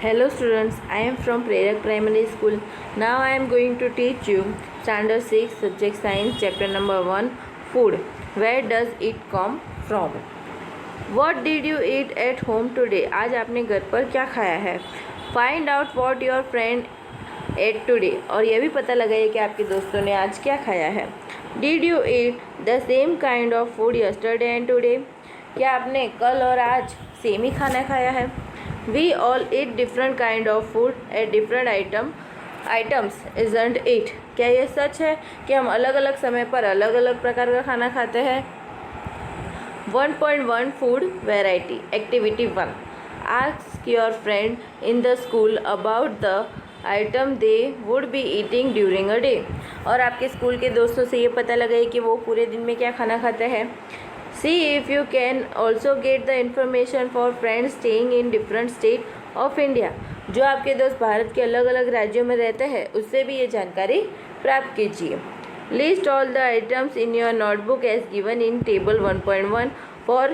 Hello students, I am from Prerak Primary School. Now I am going to teach you Standard 6 Subject Science Chapter number 1 Food. Where does it come from? What did you eat at home today? आज आपने घर पर क्या खाया है? Find out what your friend ate today. और यह भी पता लगाइए कि आपके दोस्तों ने आज क्या खाया है. Did you eat the same kind of food yesterday and today? क्या आपने कल और आज सेम ही खाना खाया है? We all eat different kind of food at different items, isn't it? क्या ये सच है कि हम अलग अलग समय पर अलग अलग प्रकार का खाना खाते हैं? 1.1 Food Variety Activity 1. Ask your friend in the school about the item they would be eating during a day. और आपके स्कूल के दोस्तों से ये पता लगाइए कि वो पूरे दिन में क्या खाना खाते हैं. See if you can also get the information for friends staying in different state of India. जो आपके दोस्त भारत के अलग अलग राज्यों में रहते हैं उससे भी ये जानकारी प्राप्त कीजिए. List all the items in your notebook as given in table 1.1 for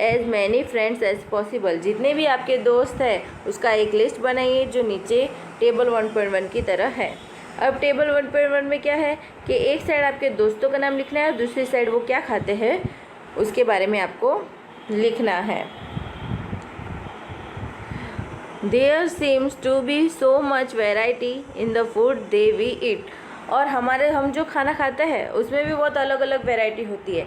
as many friends as possible. जितने भी आपके दोस्त हैं उसका एक लिस्ट बनाइए जो नीचे टेबल 1.1 की तरह है. अब टेबल 1.1 में क्या है कि एक साइड आपके दोस्तों का नाम लिखना है और दूसरी साइड वो क्या खाते हैं उसके बारे में आपको लिखना है. There seems to be so much variety in the food they we eat. और हम जो खाना खाते हैं उसमें भी बहुत अलग अलग वैरायटी होती है.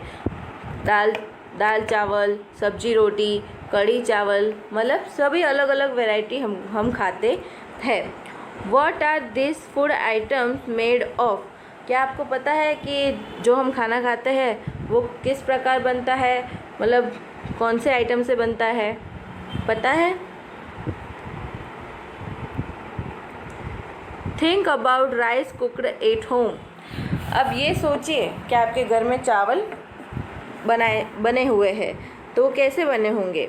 दाल चावल, सब्जी रोटी, कढ़ी चावल, मतलब सभी अलग अलग वैरायटी हम खाते हैं. What are these food items made of? क्या आपको पता है कि जो हम खाना खाते हैं वो किस प्रकार बनता है, मतलब कौन से आइटम से बनता है, पता है? Think about rice cooked eight home. अब ये सोचिए कि आपके घर में चावल बने हुए हैं तो कैसे बने होंगे.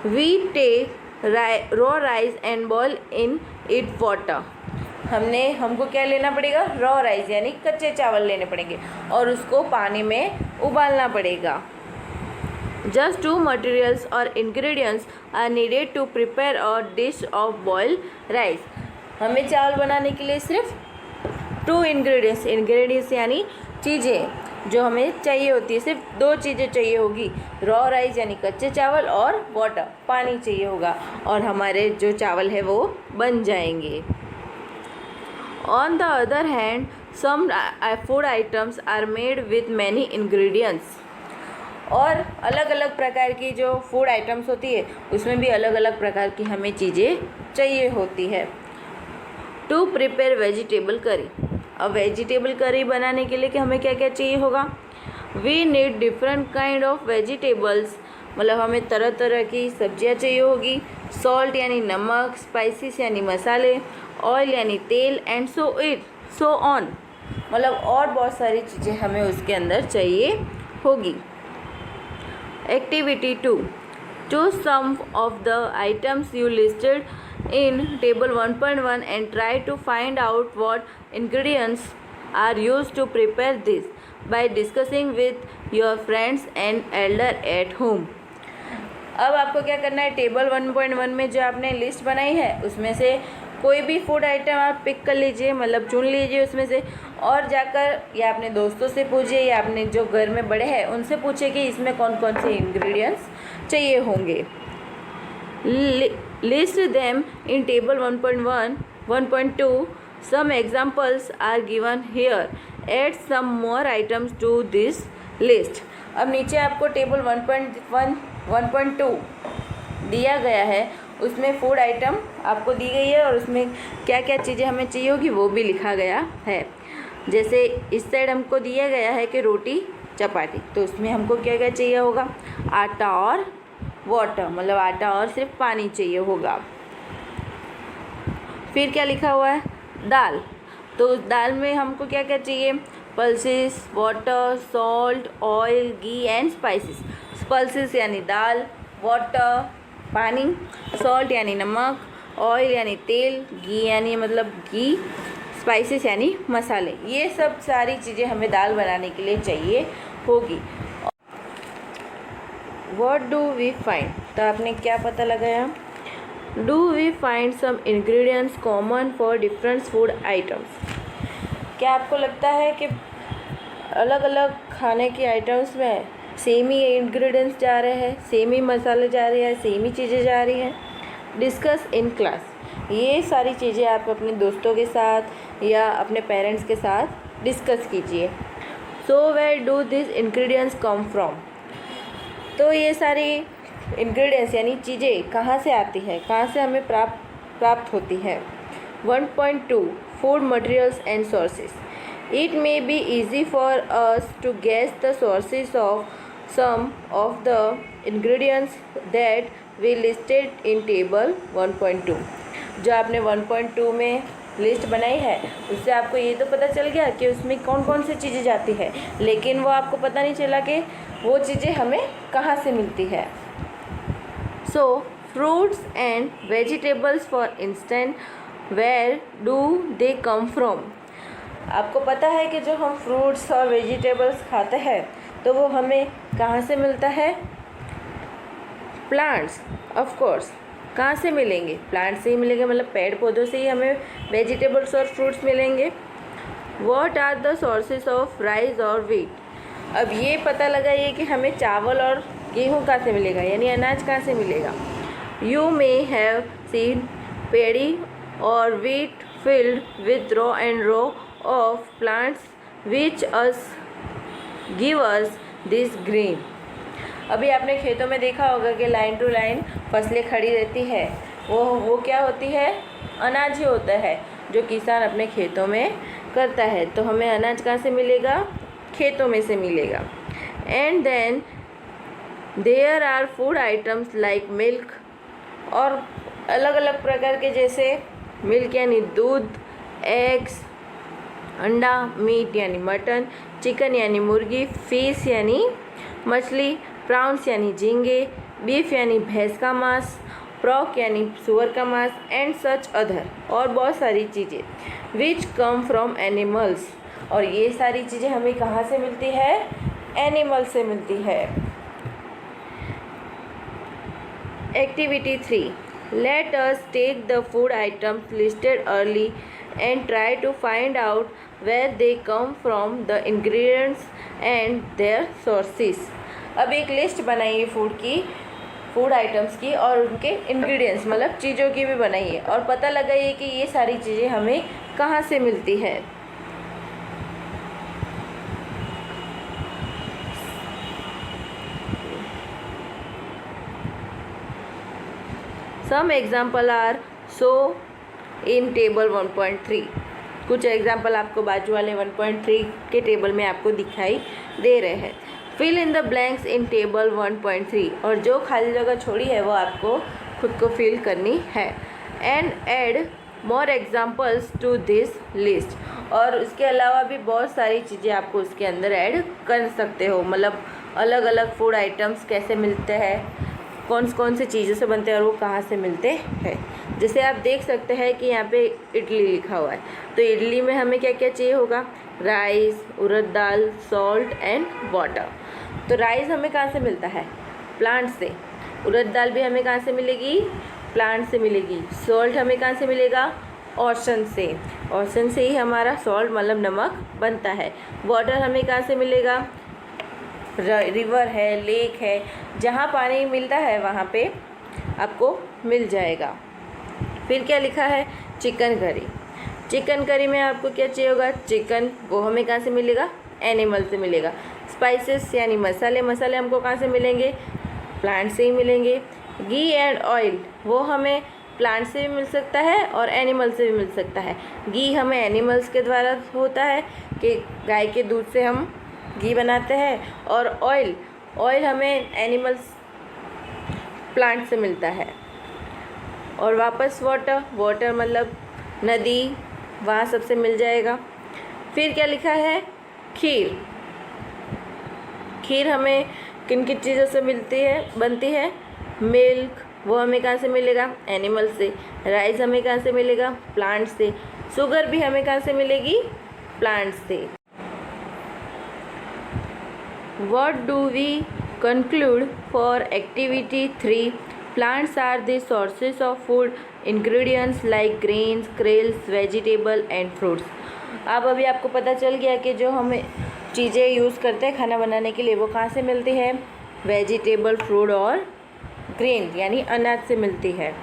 We take raw rice and boil in it water. हमको क्या लेना पड़ेगा, रॉ राइस यानी कच्चे चावल लेने पड़ेंगे और उसको पानी में उबालना पड़ेगा. जस्ट 2 मटेरियल्स और ingredients are needed to prepare a dish of boiled rice. हमें चावल बनाने के लिए सिर्फ 2 इंग्रेडिएंट्स यानी चीज़ें जो हमें चाहिए होती है, सिर्फ 2 चीज़ें चाहिए होगी. रॉ राइस यानी कच्चे चावल और वाटर पानी चाहिए होगा और हमारे जो चावल है वो बन जाएंगे. On the other hand, some food items are made with many ingredients. और अलग अलग प्रकार की जो फूड आइटम्स होती है उसमें भी अलग अलग प्रकार की हमें चीज़ें चाहिए होती है. To prepare vegetable curry. अब वेजिटेबल करी बनाने के लिए कि हमें क्या क्या चाहिए होगा. We need different kind of vegetables, मतलब हमें तरह तरह की सब्जियां चाहिए होगी. सॉल्ट यानी नमक, स्पाइसेस यानी मसाले, ऑयल यानी तेल, एंड सो ऑन, मतलब और बहुत सारी चीज़ें हमें उसके अंदर चाहिए होगी. Activity 2. Choose some of the items you listed in table 1.1 and try to find out what ingredients are used to prepare this by discussing with your friends and elder at home. अब आपको क्या करना है, table 1.1 में जो आपने list बनाई है उसमें से कोई भी फूड आइटम आप पिक कर लीजिए, मतलब चुन लीजिए उसमें से, और जाकर या अपने दोस्तों से पूछिए या अपने जो घर में बड़े हैं उनसे पूछिए कि इसमें कौन कौन से इंग्रेडिएंट्स चाहिए होंगे. List them in table 1.1. 1.2. Some examples are given here. Add some more items to this list. अब नीचे आपको टेबल 1.1 1.2 दिया गया है, उसमें फूड आइटम आपको दी गई है और उसमें क्या क्या चीज़ें हमें चाहिए होगी वो भी लिखा गया है. जैसे इस साइड हमको दिया गया है कि रोटी चपाती, तो उसमें हमको क्या क्या चाहिए होगा, आटा और वाटर, मतलब आटा और सिर्फ पानी चाहिए होगा. फिर क्या लिखा हुआ है, दाल. तो उस दाल में हमको क्या क्या चाहिए, pulses, water, salt, oil, ghee and spices. Pulses यानी दाल, वाटर पानी, सॉल्ट यानी नमक, ऑयल यानी तेल, घी यानी मतलब घी, स्पाइसेस यानी मसाले. ये सब सारी चीज़ें हमें दाल बनाने के लिए चाहिए होगी. व्हाट डू वी फाइंड, तो आपने क्या पता लगाया, do we find some ingredients common for different food items? क्या आपको लगता है कि अलग अलग खाने के आइटम्स में सेम ही इंग्रेडिएंट्स जा रहे हैं, सेम ही मसाले जा रहे हैं, सेम ही चीज़ें जा रही हैं? Discuss in class. ये सारी चीज़ें आप अपने दोस्तों के साथ या अपने पेरेंट्स के साथ डिस्कस कीजिए। So where do this ingredients come from? तो ये सारी इंग्रेडिएंट्स यानी चीज़ें कहाँ से आती है, कहाँ से हमें प्राप्त होती है? 1.2 food materials and sources. It may be easy for us to guess the sources of some of the ingredients that we listed in table 1.2। जो आपने 1.2 में लिस्ट बनाई है उससे आपको ये तो पता चल गया कि उसमें कौन कौन सी चीज़ें जाती है, लेकिन वो आपको पता नहीं चला कि वो चीज़ें हमें कहाँ से मिलती है। So fruits and vegetables for instant, where do they come from? आपको पता है कि जो हम फ्रूट्स और वेजिटेबल्स खाते हैं तो वो हमें कहाँ से मिलता है? Plants, of course. कहाँ से मिलेंगे? प्लांट से ही मिलेंगे, मतलब पेड़ पौधों से ही हमें वेजिटेबल्स और फ्रूट्स मिलेंगे। What are the sources of rice और व्हीट? अब ये पता लगाइए कि हमें चावल और गेहूँ कहाँ से मिलेगा, यानी अनाज कहाँ से मिलेगा। यू मे हैव सीन पेडी और wheat filled with row and row of plants which give us this green। अभी आपने खेतों में देखा होगा कि लाइन टू लाइन फसलें खड़ी रहती है, वो क्या होती है? अनाज ही होता है जो किसान अपने खेतों में करता है। तो हमें अनाज कहाँ से मिलेगा? खेतों में से मिलेगा। And then there are food items like milk, और अलग अलग प्रकार के जैसे मिल्क यानी दूध, एग्स अंडा, मीट यानी मटन, चिकन यानी मुर्गी, फिश यानी मछली, प्राउंस यानी झींगे, बीफ यानी भैंस का मांस, प्रॉक यानी सुअर का मांस, एंड सच अदर, और बहुत सारी चीज़ें विच कम फ्रॉम एनिमल्स। और ये सारी चीज़ें हमें कहाँ से मिलती है? एनिमल से मिलती है। Activity 3, let us take the food items listed early and try to find out where they come from, the ingredients and their sources। अब एक लिस्ट बनाइए फूड आइटम्स की और उनके इंग्रेडिएंट्स मतलब चीज़ों की भी बनाइए और पता लगाइए कि ये सारी चीज़ें हमें कहाँ से मिलती है। Some example are so in table 1.3। कुछ एग्जाम्पल आपको बाजू वाले 1.3 के टेबल में आपको दिखाई दे रहे हैं। Fill in the blanks in table 1.3, और जो खाली जगह छोड़ी है वो आपको खुद को फिल करनी है। And add more examples to this list, और उसके अलावा भी बहुत सारी चीज़ें आपको उसके अंदर ऐड कर सकते हो, मतलब अलग अलग फूड आइटम्स कैसे मिलते हैं, कौन से चीज़ों से बनते हैं और वो कहाँ से मिलते हैं। जैसे आप देख सकते हैं कि यहाँ पे इडली लिखा हुआ है, तो इडली में हमें क्या क्या चाहिए होगा? Rice, urad dal, salt and water. तो राइस हमें कहाँ से मिलता है? प्लांट से। उड़द दाल भी हमें कहाँ से मिलेगी? प्लांट से मिलेगी। सॉल्ट हमें कहाँ से मिलेगा? ओशन से। ओशन से ही हमारा सॉल्ट मतलब नमक बनता है। वाटर हमें कहाँ से मिलेगा? रिवर है, लेक है, जहाँ पानी मिलता है वहाँ पे आपको मिल जाएगा। फिर क्या लिखा है? Chicken curry. चिकन करी में आपको क्या चाहिए होगा? चिकन, वो हमें कहाँ से मिलेगा? एनिमल से मिलेगा। स्पाइसेस यानी मसाले हमको कहाँ से मिलेंगे? प्लांट से ही मिलेंगे। घी एंड ऑयल, वो हमें प्लांट से भी मिल सकता है और एनिमल से भी मिल सकता है। घी हमें एनिमल्स के द्वारा होता है कि गाय के दूध से हम घी बनाते हैं, और ऑयल हमें एनिमल्स प्लांट से मिलता है। और वापस वाटर मतलब नदी, वहाँ सबसे मिल जाएगा। फिर क्या लिखा है? खीर हमें किन किन चीज़ों से बनती है? मिल्क, वो हमें कहाँ से मिलेगा? एनिमल से। राइस हमें कहाँ से मिलेगा? प्लांट से। शुगर भी हमें कहाँ से मिलेगी? प्लांट से। What do we conclude for activity 3? Plants are the sources of food ingredients like grains, cereals, vegetable and fruits. अब अभी आपको पता चल गया कि जो हम चीज़ें यूज़ करते हैं खाना बनाने के लिए वो कहाँ से मिलती है, वेजिटेबल, फ्रूट और ग्रेन यानी अनाज से मिलती है.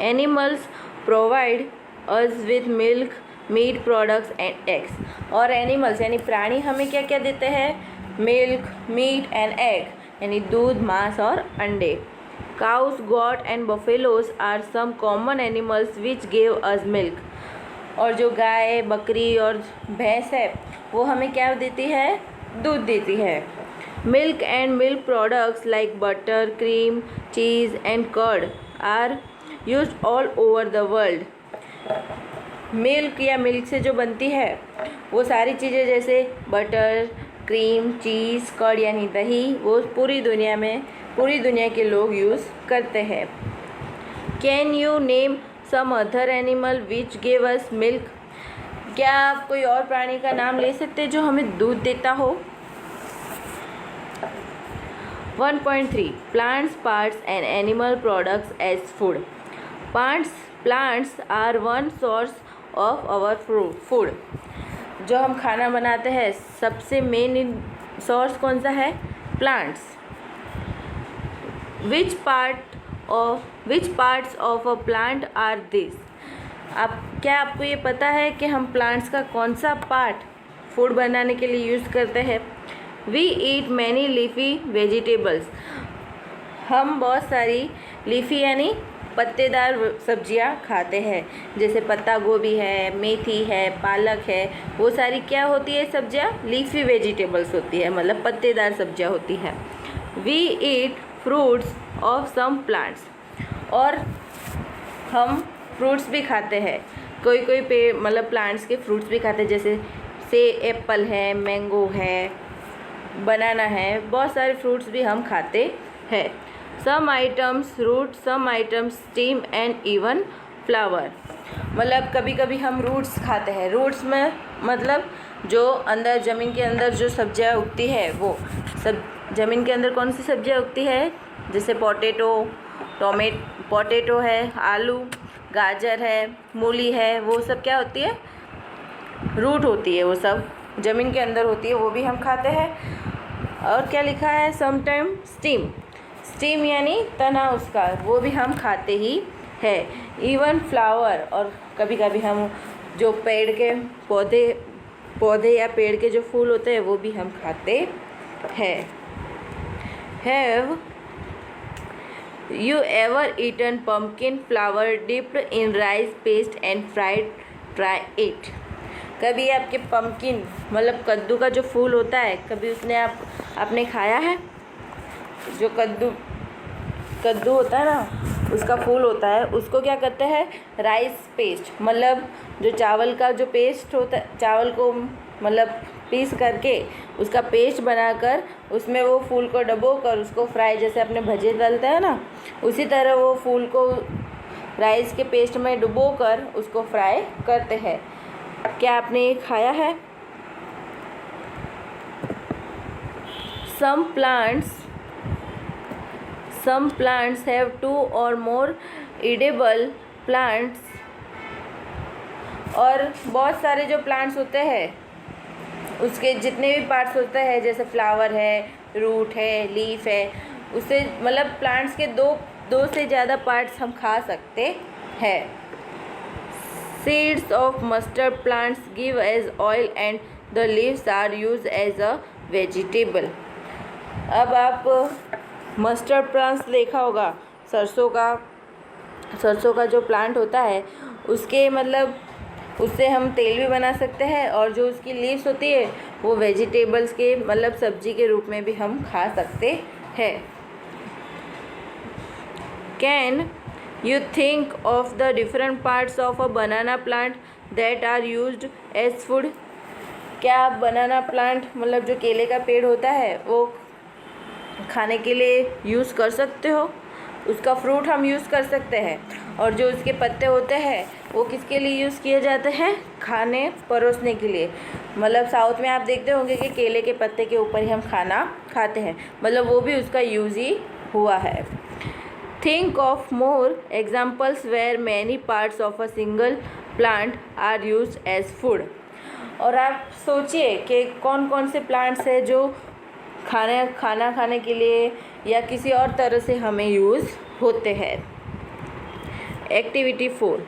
Animals provide us with milk, meat products and eggs. और एनिमल्स यानी प्राणी हमें क्या क्या देते हैं, मिल्क, मीट एंड एग यानी दूध, मांस और अंडे. Cows, goat and buffaloes are some common animals which give us milk. और जो गाय, बकरी और भैंस है वो हमें क्या देती है, दूध देती है. Milk and milk products like butter, cream, cheese and curd are used all over the world. Milk या मिल्क से जो बनती है वो सारी चीज़ें जैसे बटर, क्रीम, चीज़, कर्ड यानी दही वो पूरी दुनिया के लोग यूज़ करते हैं. Can you name some other animal which give us milk. क्या आप कोई और प्राणी का नाम ले सकते हैं जो हमें दूध देता हो. 1.3 plants, parts and animal products as food. Plants are one source of our food. जो हम खाना बनाते हैं सबसे मेन सोर्स कौन सा है, plants. Which parts of a plant are this. क्या आपको ये पता है कि हम प्लांट्स का कौन सा पार्ट फूड बनाने के लिए यूज़ करते हैं. We eat many leafy vegetables. हम बहुत सारी लीफी यानी पत्तेदार सब्जियां खाते हैं जैसे पत्ता गोभी है, मेथी है, पालक है. वो सारी क्या होती है सब्जियां, लीफी वेजिटेबल्स होती है, मतलब पत्तेदार सब्जियां होती है. We eat fruits of some plants. और हम फ्रूट्स भी खाते हैं, कोई पेड़ मतलब प्लांट्स के फ्रूट्स भी खाते हैं जैसे एप्पल है, मैंगो है, बनाना है, बहुत सारे फ्रूट्स भी हम खाते हैं. Some items root, some items stem and even flower. मतलब कभी कभी हम रूट्स खाते हैं. रूट्स में मतलब जो अंदर ज़मीन के अंदर जो सब्जियां उगती है वो सब. ज़मीन के अंदर कौन सी सब्जियां उगती है, जैसे पोटैटो है, आलू, गाजर है, मूली है, वो सब क्या होती है, रूट होती है. वो सब ज़मीन के अंदर होती है, वो भी हम खाते हैं. और क्या लिखा है, समटाइम स्टीम यानी तना उसका, वो भी हम खाते ही है. Even flower. और कभी कभी हम जो पेड़ के पौधे या पेड़ के जो फूल होते हैं वो भी हम खाते हैं. Have you ever eaten pumpkin flower dipped in rice paste and fry it. कभी आपके पम्पकिन मतलब कद्दू का जो फूल होता है कभी उसने आपने खाया है. जो कद्दू होता है ना, उसका फूल होता है, उसको क्या करते हैं, राइस पेस्ट मतलब जो चावल का जो पेस्ट होता है, चावल को मतलब पीस करके उसका पेस्ट बनाकर उसमें वो फूल को डबो कर उसको फ्राई, जैसे अपने भजे तलते हैं ना, उसी तरह वो फूल को राइस के पेस्ट में डुबो कर उसको फ्राई करते हैं. क्या आपने ये खाया है. Some plants have two or more edible plants. और बहुत सारे जो प्लांट्स होते हैं उसके जितने भी पार्ट्स होते हैं जैसे फ्लावर है, रूट है, लीफ है, उससे मतलब प्लांट्स के दो से ज़्यादा पार्ट्स हम खा सकते हैं. Seeds of mustard plants give as oil and the leaves are use as a vegetable. अब आप मस्टर्ड प्लांट्स देखा होगा, सरसों का जो प्लांट होता है उसके मतलब उससे हम तेल भी बना सकते हैं और जो उसकी लीव्स होती है वो वेजिटेबल्स के मतलब सब्जी के रूप में भी हम खा सकते हैं. Can you think of the different parts of a banana plant that are used as food. क्या आप बनाना प्लांट मतलब जो केले का पेड़ होता है वो खाने के लिए यूज़ कर सकते हो. उसका फ्रूट हम यूज़ कर सकते हैं और जो उसके पत्ते होते हैं वो किसके लिए यूज़ किए जाते हैं, खाने परोसने के लिए. मतलब साउथ में आप देखते होंगे कि केले के पत्ते के ऊपर ही हम खाना खाते हैं, मतलब वो भी उसका यूज़ ही हुआ है. Think of more examples where many parts of a single plant are used as food. और आप सोचिए कि कौन कौन से प्लांट्स हैं जो खाना खाने के लिए या किसी और तरह से हमें यूज़ होते हैं. Activity 4.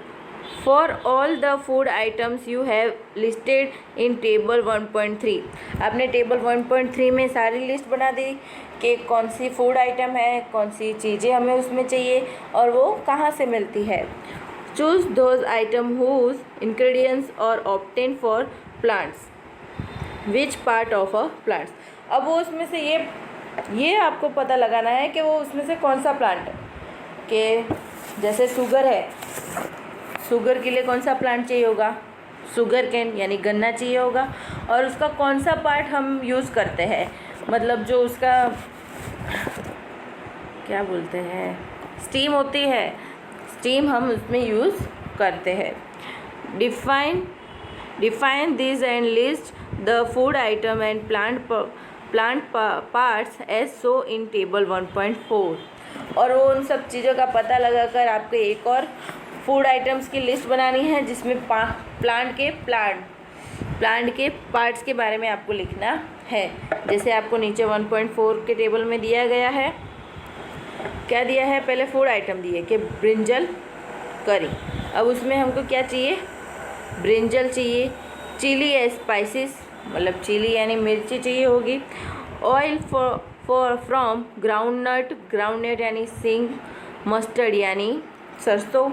For all the food items you have listed in table 1.3. आपने टेबल 1.3 में सारी लिस्ट बना दी कि कौन सी फूड आइटम है, कौन सी चीज़ें हमें उसमें चाहिए और वो कहाँ से मिलती है. Choose those items whose ingredients are obtained for plants. Which part of a plants. अब वो उसमें से ये आपको पता लगाना है कि वो उसमें से कौन सा प्लांट है. कि जैसे शुगर है, शुगर के लिए कौन सा प्लांट चाहिए होगा, शुगर केन यानी गन्ना चाहिए होगा. और उसका कौन सा पार्ट हम यूज़ करते हैं, मतलब जो उसका क्या बोलते हैं, स्टीम होती है, स्टीम हम उसमें यूज़ करते हैं. Define this and list the food item and plant parts as so in table 1.4. और वो उन सब चीज़ों का पता लगाकर आपको एक और फूड आइटम्स की लिस्ट बनानी है जिसमें प्लांट के पार्ट्स के बारे में आपको लिखना है. जैसे आपको नीचे 1.4 के टेबल में दिया गया है. क्या दिया है, पहले फूड आइटम दिए कि ब्रिंजल करी. अब उसमें हमको क्या चाहिए, ब्रिंजल चाहिए. चिली या स्पाइसेस मतलब चिली यानी मिर्ची चाहिए होगी. ऑयल फ्रॉम ग्राउंडनट यानी सिंग, मस्टर्ड यानी सरसों,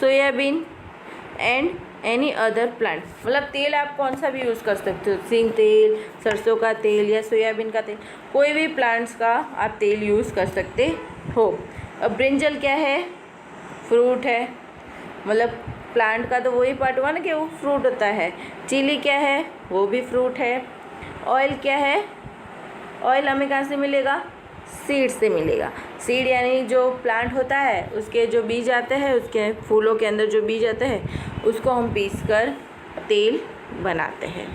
soybean and any other plant. मतलब तेल आप कौन सा भी यूज़ कर सकते हो, सिंग तेल, सरसों का तेल या सोयाबीन का तेल, कोई भी प्लांट्स का आप तेल यूज़ कर सकते हो. अब ब्रिंजल क्या है, फ्रूट है, मतलब प्लांट का तो वही पार्ट हुआ ना कि वो फ्रूट होता है. चिली क्या है, वो भी फ्रूट है. ऑयल क्या है, ऑयल हमें कहाँ से मिलेगा, सीड से मिलेगा. सीड यानी जो प्लांट होता है उसके जो बीज आते हैं, उसके फूलों के अंदर जो बीज आते हैं उसको हम पीस कर तेल बनाते हैं.